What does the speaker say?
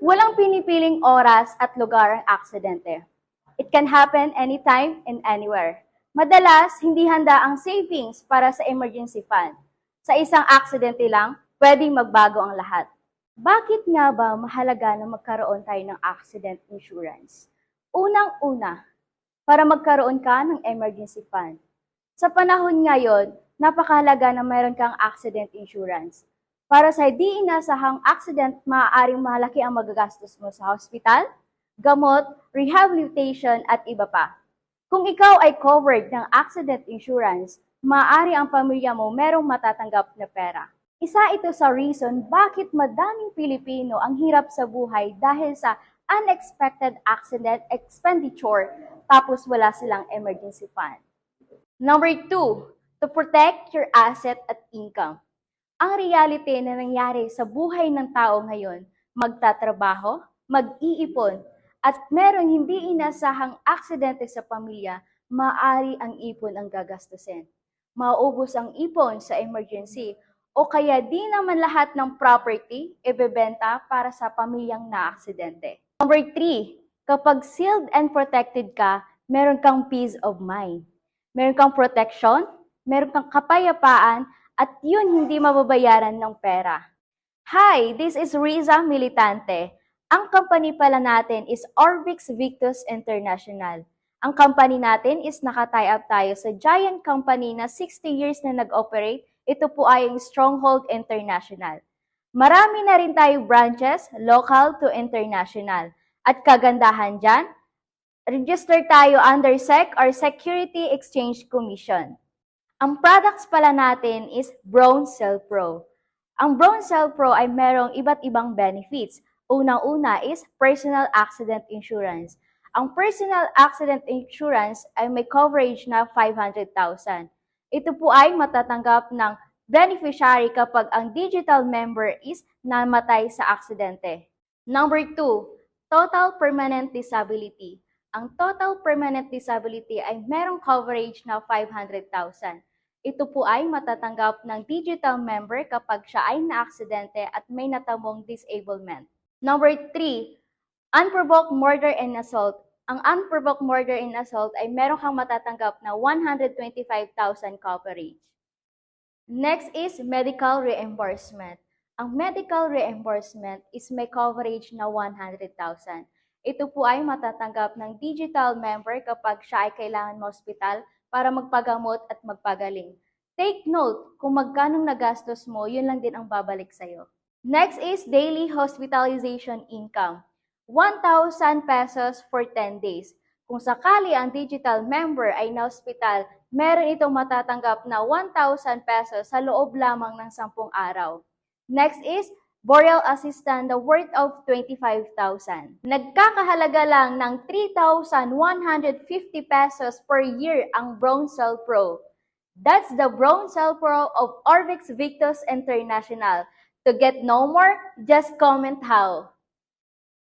Walang pinipiling oras at lugar ang aksidente. It can happen anytime and anywhere. Madalas, hindi handa ang savings para sa emergency fund. Sa isang aksidente lang, pwedeng magbago ang lahat. Bakit nga ba mahalaga na magkaroon tayo ng accident insurance? Unang-una, para magkaroon ka ng emergency fund. Sa panahon ngayon, napakahalaga na mayroon kang accident insurance. Para sa di inasahang accident, maaaring malaki ang magagastos mo sa hospital, gamot, rehabilitation at iba pa. Kung ikaw ay covered ng accident insurance, maaari ang pamilya mo merong matatanggap na pera. Isa ito sa reason bakit madaming Pilipino ang hirap sa buhay dahil sa unexpected accident expenditure tapos wala silang emergency fund. Number 2, to protect your asset at income. Ang reality na nangyari sa buhay ng tao ngayon, magtatrabaho, mag-iipon, at meron hindi inasahang aksidente sa pamilya, maaari ang ipon ang gagastusin. Maubos ang ipon sa emergency o kaya di naman lahat ng property ibebenta para sa pamilyang na-aksidente. Number 3, kapag sealed and protected ka, meron kang peace of mind. Meron kang protection, meron kang kapayapaan, at yun hindi mababayaran ng pera. Hi, this is Riza Militante. Ang company pala natin is Orbix Victus International. Ang company natin is naka-tie up tayo sa giant company na 60 years na nag-operate. Ito po ay ang Stronghold International. Marami na rin tayo branches, local to international. At kagandahan dyan, register tayo under SEC or Security Exchange Commission. Ang products pala natin is Brown Cell Pro. Ang Brown Cell Pro ay merong iba't ibang benefits. Unang-una is personal accident insurance. Ang personal accident insurance ay may coverage na 500,000. Ito po ay matatanggap ng beneficiary kapag ang digital member is namatay sa aksidente. Number 2, total permanent disability. Ang total permanent disability ay merong coverage na 500,000. Ito po ay matatanggap ng digital member kapag siya ay na-aksidente at may natamong disablement. Number 3, unprovoked murder and assault. Ang unprovoked murder and assault ay meron kang matatanggap na 125,000 coverage. Next is medical reimbursement. Ang medical reimbursement is may coverage na 100,000. Ito po ay matatanggap ng digital member kapag siya ay kailangan ng hospital para magpagamot at magpagaling. Take note, kung magkano nagastos mo, yun lang din ang babalik sa'yo. Next is daily hospitalization income. 1,000 pesos for 10 days. Kung sakali ang digital member ay na-hospital, meron itong matatanggap na 1,000 pesos sa loob lamang ng 10 araw. Next is burial assistance na worth of 25,000. Nagkakahalaga lang ng 3,150 pesos per year ang Brown Cell Pro. That's the Brown Cell Pro of Orbix Victus International. To get no more, just comment how.